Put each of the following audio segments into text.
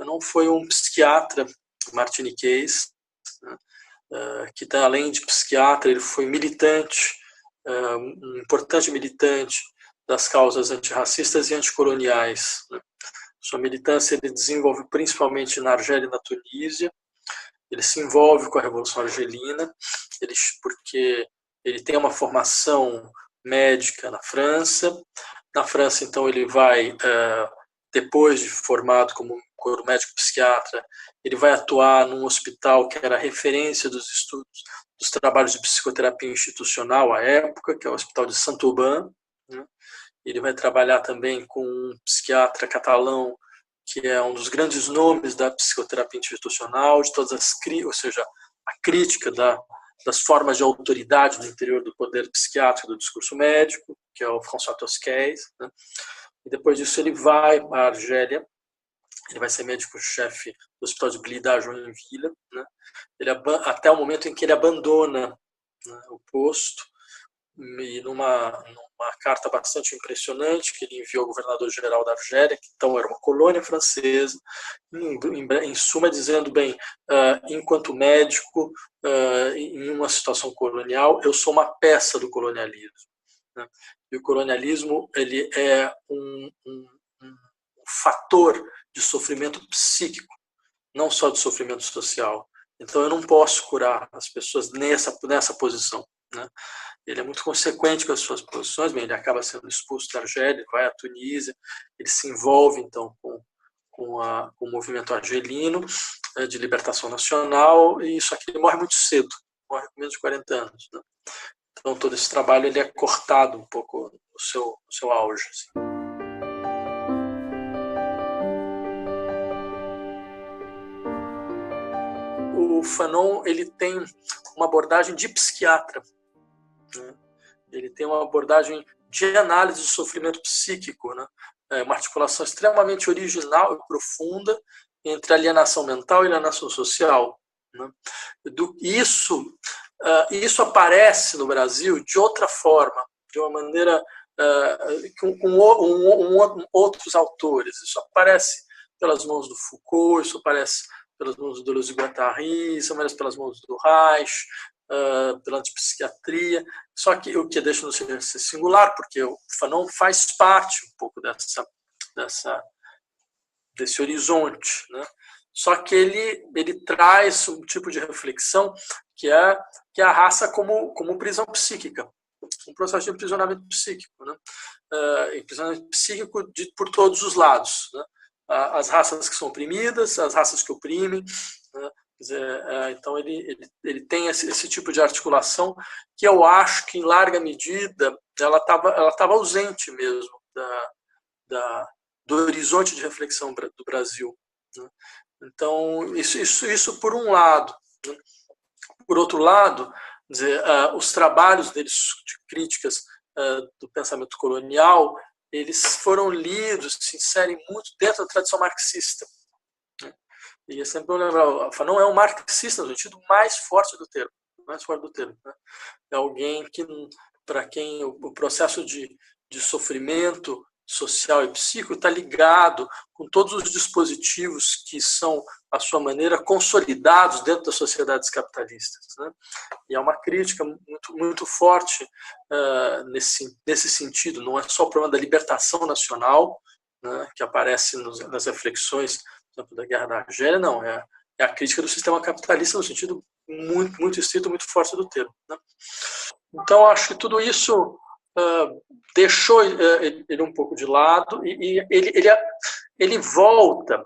Fanon foi um psiquiatra martiniquês, né, que, além de psiquiatra, ele foi militante, um importante militante das causas antirracistas e anticoloniais, né. Sua militância ele desenvolve principalmente na Argélia e na Tunísia. Ele se envolve com a Revolução Argelina, porque ele tem uma formação médica na França. Na França, então, ele vai, depois de formado como médico psiquiatra, ele vai atuar num hospital que era referência dos estudos dos trabalhos de psicoterapia institucional à época, que é o Hospital de Saint-Aubin, né? Ele vai trabalhar também com um psiquiatra catalão, que é um dos grandes nomes da psicoterapia institucional, de todas as, ou seja, a crítica das formas de autoridade no interior do poder psiquiátrico do discurso médico, que é o François Tosquez, né? E depois disso ele vai à Argélia, ele vai ser médico-chefe do Hospital de Blida, Joinville, né? Até o momento em que ele abandona, né, o posto, e numa carta bastante impressionante que ele enviou ao governador-geral da Argélia, que então era uma colônia francesa, em suma dizendo, bem, enquanto médico, em uma situação colonial, eu sou uma peça do colonialismo, né? E o colonialismo ele é um fator de sofrimento psíquico, não só de sofrimento social. Então eu não posso curar as pessoas nessa posição, né? Ele é muito consequente com as suas posições, bem, ele acaba sendo expulso da Argélia, vai à Tunísia, ele se envolve, então, com o movimento argelino de libertação nacional, e isso aqui ele morre muito cedo, morre com menos de 40 anos, né? Então, todo esse trabalho ele é cortado um pouco no seu auge, assim. O Fanon ele tem uma abordagem de psiquiatra, né? Ele tem uma abordagem de análise do sofrimento psíquico, né? Uma articulação extremamente original e profunda entre alienação mental e alienação social, né? Isso aparece no Brasil de outra forma, de uma maneira com outros autores. Isso aparece pelas mãos do Foucault, isso aparece pelas mãos do Deleuze e Guattari, isso aparece pelas mãos do Reich, pela antipsiquiatria, só que o que deixa no ser singular, porque o Fanon faz parte um pouco desse horizonte, né? Só que ele traz um tipo de reflexão que é a raça como prisão psíquica, um processo de aprisionamento psíquico, né? Aprisionamento psíquico por todos os lados, né? As raças que são oprimidas, as raças que oprimem, né? Então ele tem esse tipo de articulação que eu acho que em larga medida ela estava ausente mesmo do horizonte de reflexão do Brasil, né? Então isso por um lado, né? Por outro lado, os trabalhos deles de críticas do pensamento colonial, eles foram lidos, se inserem muito dentro da tradição marxista. E é sempre bom lembrar, Fanon é um marxista no sentido mais forte do termo, né? É alguém para quem o processo de sofrimento social e psíquico está ligado com todos os dispositivos que são, à sua maneira, consolidados dentro das sociedades capitalistas, né? E é uma crítica muito, muito forte nesse sentido. Não é só o problema da libertação nacional, né, que aparece nas reflexões, por exemplo, da Guerra da Argélia, não. É a crítica do sistema capitalista no sentido muito, muito estrito, muito forte do termo, né? Então, acho que tudo isso deixou ele um pouco de lado e ele volta.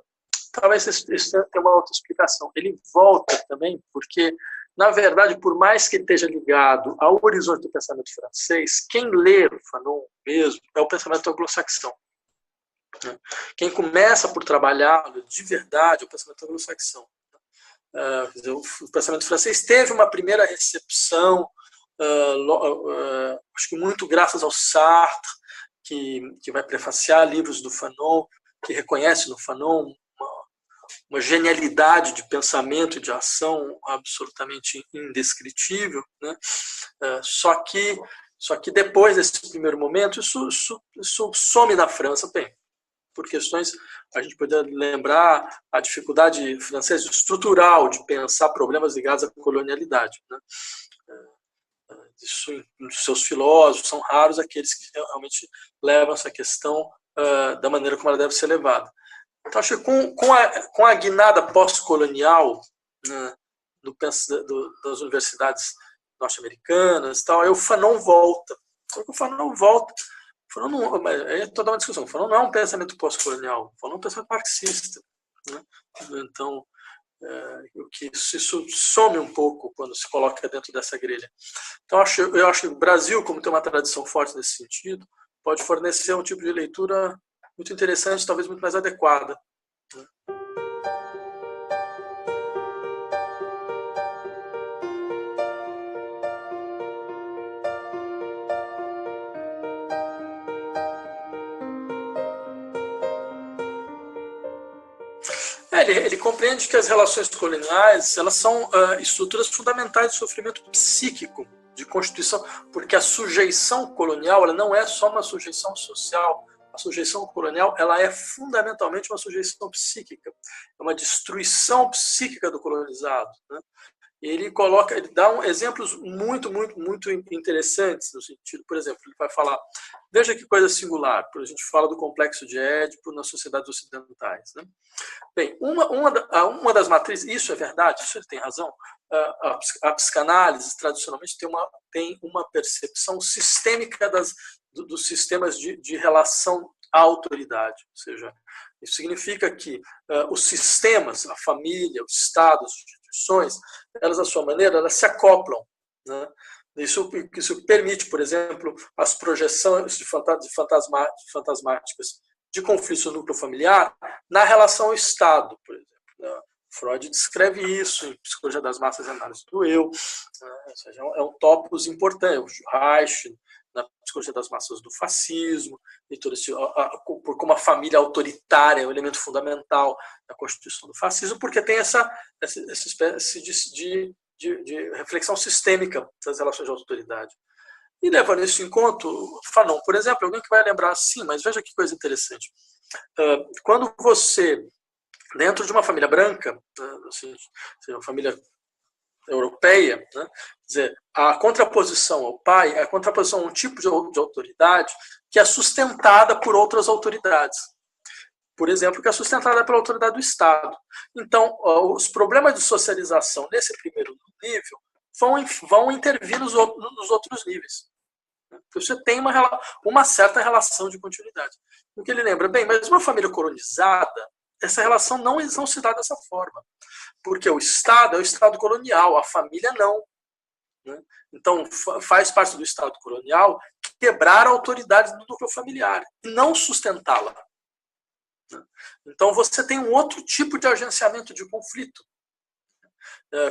Talvez isso tenha uma outra explicação. Ele volta também porque, na verdade, por mais que ele esteja ligado ao horizonte do pensamento francês, quem lê o Fanon mesmo é o pensamento anglo-saxão. Quem começa por trabalhá-lo de verdade é o pensamento anglo-saxão. O pensamento francês teve uma primeira recepção, acho que muito graças ao Sartre, que vai prefaciar livros do Fanon, que reconhece no Fanon uma genialidade de pensamento e de ação absolutamente indescritível, né? Só que depois desse primeiro momento, isso some na França. Bem, por questões, a gente poderia lembrar a dificuldade francesa estrutural de pensar problemas ligados à colonialidade, né? Isso, seus filósofos, são raros aqueles que realmente levam essa questão da maneira como ela deve ser levada. Então, acho que com a guinada pós-colonial, né, das universidades norte-americanas, tal, aí o Fanon volta. Só que o Fanon volta. É toda uma discussão. O Fanon não é um pensamento pós-colonial, o Fanon é um pensamento marxista. Né? Então, isso some um pouco quando se coloca dentro dessa grelha. Então, eu acho que o Brasil, como tem uma tradição forte nesse sentido, pode fornecer um tipo de leitura muito interessante, talvez muito mais adequada. Né? Ele compreende que as relações coloniais elas são estruturas fundamentais de sofrimento psíquico, de constituição, porque a sujeição colonial ela não é só uma sujeição social. A sujeição colonial ela é fundamentalmente uma sujeição psíquica, é uma destruição psíquica do colonizado. Né? Ele dá exemplos muito interessantes no sentido, por exemplo, ele vai falar, veja que coisa singular, a gente fala do complexo de Édipo nas sociedades ocidentais, né? Bem, uma das matrizes, isso é verdade, isso ele tem razão, a psicanálise tradicionalmente tem uma percepção sistêmica dos sistemas de relação à autoridade, ou seja, isso significa que os sistemas, a família, o Estado, as instituições, elas, à sua maneira, elas se acoplam. Né? Isso permite, por exemplo, as projeções fantasmáticas de conflitos no núcleo familiar na relação ao Estado, por exemplo. Freud descreve isso em Psicologia das Massas e Análise do Eu. Ou seja, é um topos importante. O Reich, na Psicologia das Massas do Fascismo, e todo como a família autoritária é um elemento fundamental da constituição do fascismo, porque tem essa espécie de reflexão sistêmica das relações de autoridade. E levando isso em conta, Fanon, por exemplo, alguém que vai lembrar assim, mas veja que coisa interessante. Quando você, dentro de uma família branca, assim, uma família europeia, né, quer dizer, a contraposição ao pai, a contraposição a um tipo de autoridade que é sustentada por outras autoridades. Por exemplo, que é sustentada pela autoridade do Estado. Então, os problemas de socialização nesse primeiro nível vão intervir nos outros níveis. Você tem uma certa relação de continuidade. O que ele lembra, bem, mas uma família colonizada, essa relação não se dá dessa forma. Porque o Estado é o Estado colonial, a família não. Né? Então, faz parte do Estado colonial quebrar a autoridade do núcleo familiar e não sustentá-la. Então, você tem um outro tipo de agenciamento de conflito,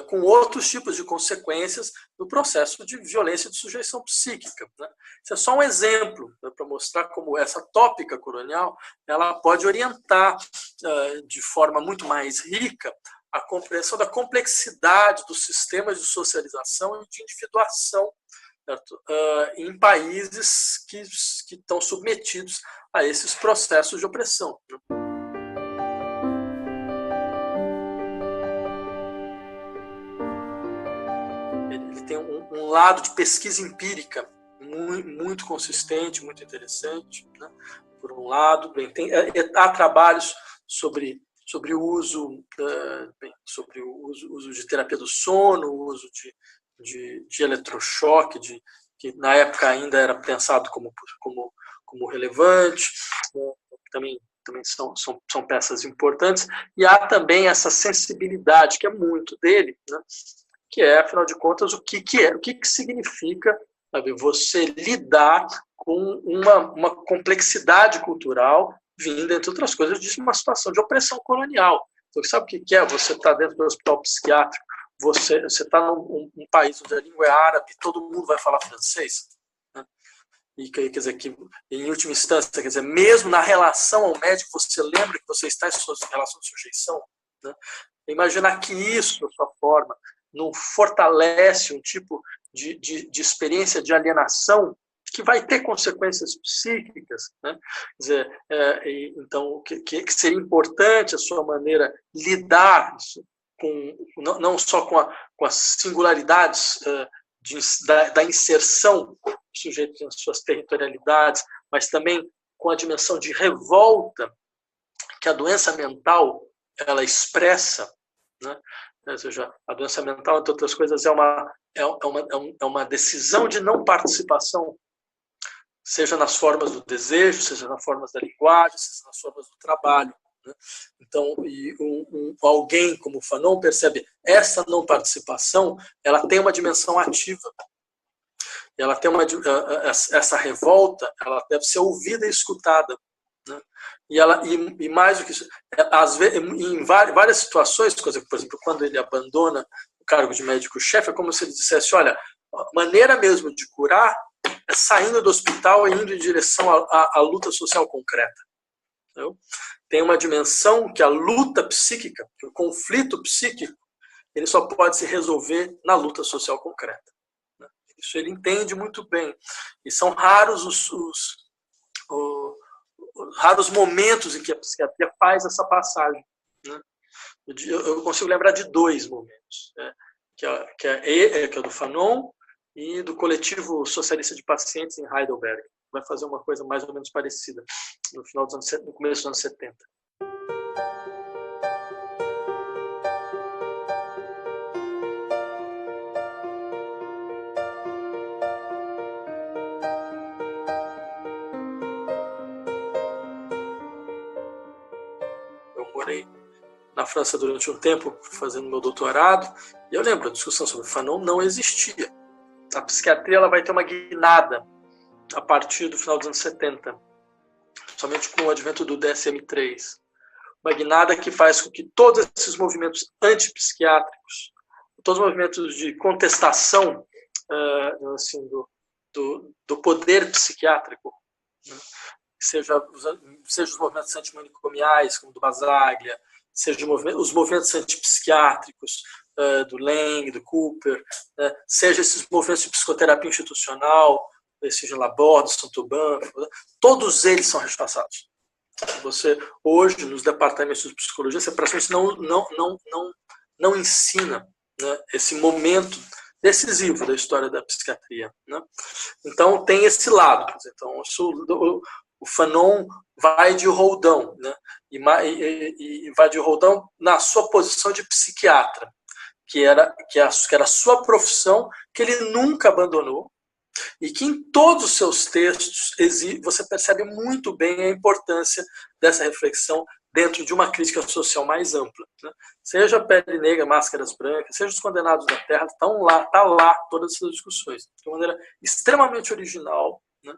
com outros tipos de consequências no processo de violência e de sujeição psíquica. Né? Isso é só um exemplo, né, para mostrar como essa tópica colonial ela pode orientar de forma muito mais rica a compreensão da complexidade dos sistemas de socialização e de individuação, em países que estão submetidos a esses processos de opressão. Né? Ele tem um lado de pesquisa empírica muito consistente, muito interessante. Né? Por um lado, há trabalhos sobre o uso de terapia do sono, o uso de eletrochoque, que na época ainda era pensado como relevante. Também são peças importantes. E há também essa sensibilidade, que é muito dele, né? Que é, afinal de contas, o que significa, sabe, você lidar com uma complexidade cultural vinda, entre outras coisas, de uma situação de opressão colonial. Então, sabe o que é? Você está dentro do hospital psiquiátrico, você está num país onde a língua é árabe, todo mundo vai falar francês. Né? E quer dizer que, em última instância, quer dizer, mesmo na relação ao médico, você lembra que você está em sua relação de sujeição. Né? Imaginar que isso, da sua forma, não fortalece um tipo de experiência de alienação que vai ter consequências psíquicas, né? Quer dizer, então, que seria importante a sua maneira lidar com, não só com as singularidades da inserção do sujeito nas suas territorialidades, mas também com a dimensão de revolta que a doença mental ela expressa, né? Ou seja, a doença mental, entre outras coisas, é uma decisão de não participação, seja nas formas do desejo, seja nas formas da linguagem, seja nas formas do trabalho, né? Então, alguém como Fanon percebe essa não participação, ela tem uma dimensão ativa. Ela tem essa revolta, ela deve ser ouvida e escutada, né? E mais do que isso, às vezes, em várias situações, por exemplo, quando ele abandona o cargo de médico-chefe, é como se ele dissesse, olha, a maneira mesmo de curar é saindo do hospital e indo em direção à luta social concreta. Entendeu? Tem uma dimensão que a luta psíquica, que o conflito psíquico, ele só pode se resolver na luta social concreta. Isso ele entende muito bem. E são raros raros momentos em que a psiquiatria faz essa passagem, né? Eu consigo lembrar de 2 momentos, né? que é do Fanon e do Coletivo Socialista de Pacientes em Heidelberg. Vai fazer uma coisa mais ou menos parecida no começo dos anos 70. Eu morei na França durante um tempo, fazendo meu doutorado, e eu lembro, a discussão sobre Fanon não existia. A psiquiatria ela vai ter uma guinada a partir do final dos anos 70, somente com o advento do DSM-3. Uma guinada que faz com que todos esses movimentos antipsiquiátricos, todos os movimentos de contestação assim, do poder psiquiátrico, né? seja os movimentos antimanicomiais, como do Basaglia, seja os movimentos antipsiquiátricos do Lang, do Cooper, seja esses movimentos de psicoterapia institucional, seja Laborde, Saint-Aubin, todos eles são rechaçados. Você, hoje, nos departamentos de psicologia, você praticamente não ensina, né, esse momento decisivo da história da psiquiatria, né? Então, tem esse lado. Então, o Fanon vai de Roldão, né? E vai de Roldão na sua posição de psiquiatra, que era a sua profissão, que ele nunca abandonou, e que em todos os seus textos você percebe muito bem a importância dessa reflexão dentro de uma crítica social mais ampla, né? Seja a Pele Negra, Máscaras Brancas, seja Os Condenados da Terra, está lá todas essas discussões, de uma maneira extremamente original, né?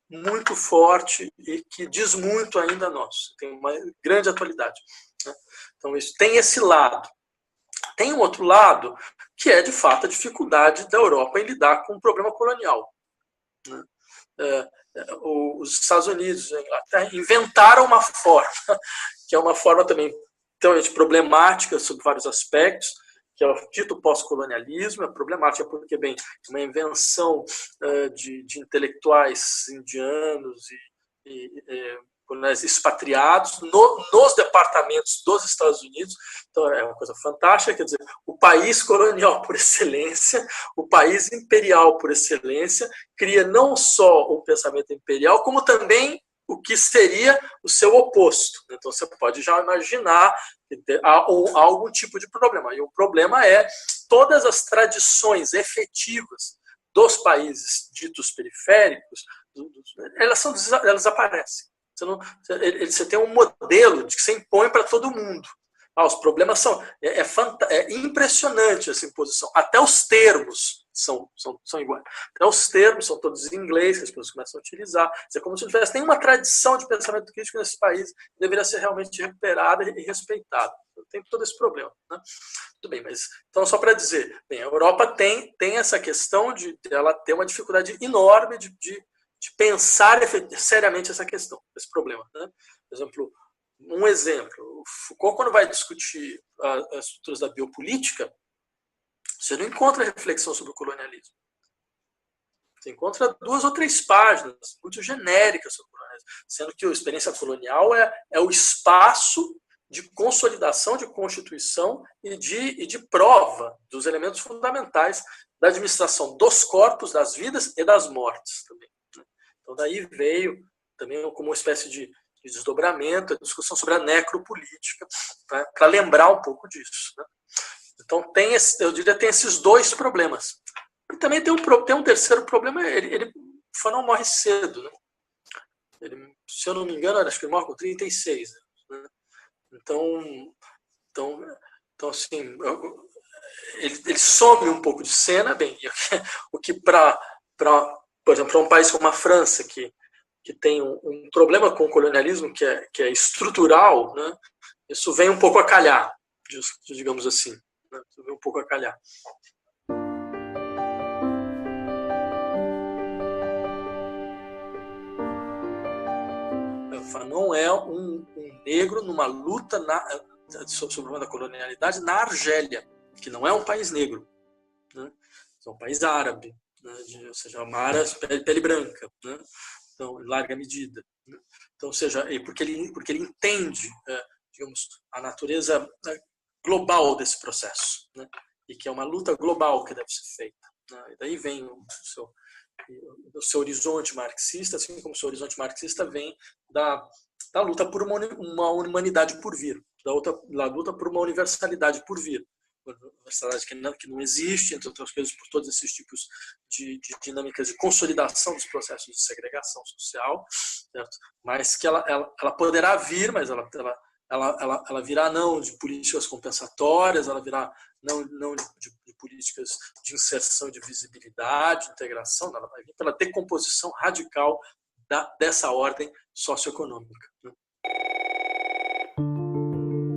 Muito forte e que diz muito ainda a nós, tem uma grande atualidade, né? Então isso tem esse lado. Tem um outro lado que é, de fato, a dificuldade da Europa em lidar com o problema colonial, né? Os Estados Unidos e a Inglaterra inventaram uma forma, que é uma forma também extremamente problemática sob vários aspectos, que é o dito pós-colonialismo. É problemática porque, bem, é uma invenção de intelectuais indianos e expatriados nos departamentos dos Estados Unidos. Então, é uma coisa fantástica, quer dizer, o país colonial por excelência, o país imperial por excelência, cria não só o pensamento imperial, como também o que seria o seu oposto. Então, você pode já imaginar que há algum tipo de problema. E o problema é todas as tradições efetivas dos países ditos periféricos, elas aparecem. Você tem um modelo de que você impõe para todo mundo. Os problemas são... É impressionante essa imposição. Até os termos são iguais. Até os termos são todos em inglês, que as pessoas começam a utilizar. É como se não tivesse nenhuma tradição de pensamento crítico nesse país que deveria ser realmente recuperada e respeitada. Tem todo esse problema, né? Tudo bem, mas... Então, só para dizer, bem, a Europa tem essa questão de ela ter uma dificuldade enorme de pensar seriamente essa questão, esse problema, né? Por exemplo, um exemplo, o Foucault, quando vai discutir as estruturas da biopolítica, você não encontra reflexão sobre o colonialismo. Você encontra 2 ou 3 páginas muito genéricas sobre o colonialismo, sendo que a experiência colonial é o espaço de consolidação, de constituição e de prova dos elementos fundamentais da administração dos corpos, das vidas e das mortes também. Então, daí veio também como uma espécie de desdobramento, a discussão sobre a necropolítica, né, para lembrar um pouco disso. Né? Então, eu diria que tem esses 2 problemas. E também tem um terceiro problema, ele não morre cedo. Né? Ele, se eu não me engano, acho que ele morre com 36 anos. Né? Então assim, ele some um pouco de cena, bem, o que por exemplo, para um país como a França, que tem um problema com o colonialismo que é estrutural, né, isso vem um pouco a calhar, digamos assim. Né, isso vem um pouco a calhar. Fanon é um negro numa luta sobre o problema da colonialidade na Argélia, que não é um país negro, né? É um país árabe, né? Ou seja, uma área pele branca, né? Então, em larga medida. Né? Então, ou seja, porque ele entende, digamos, a natureza global desse processo, né? E que é uma luta global que deve ser feita. Né? E daí vem o seu horizonte marxista, assim como o seu horizonte marxista vem da luta por uma humanidade por vir, da luta por uma universalidade por vir. Uma universalidade que não existe, entre outras coisas, por todos esses tipos de dinâmicas de consolidação dos processos de segregação social, certo? Mas que ela poderá vir, mas ela virá não de políticas compensatórias, ela virá não de políticas de inserção, de visibilidade, de integração, ela vai vir pela decomposição radical dessa ordem socioeconômica. Né?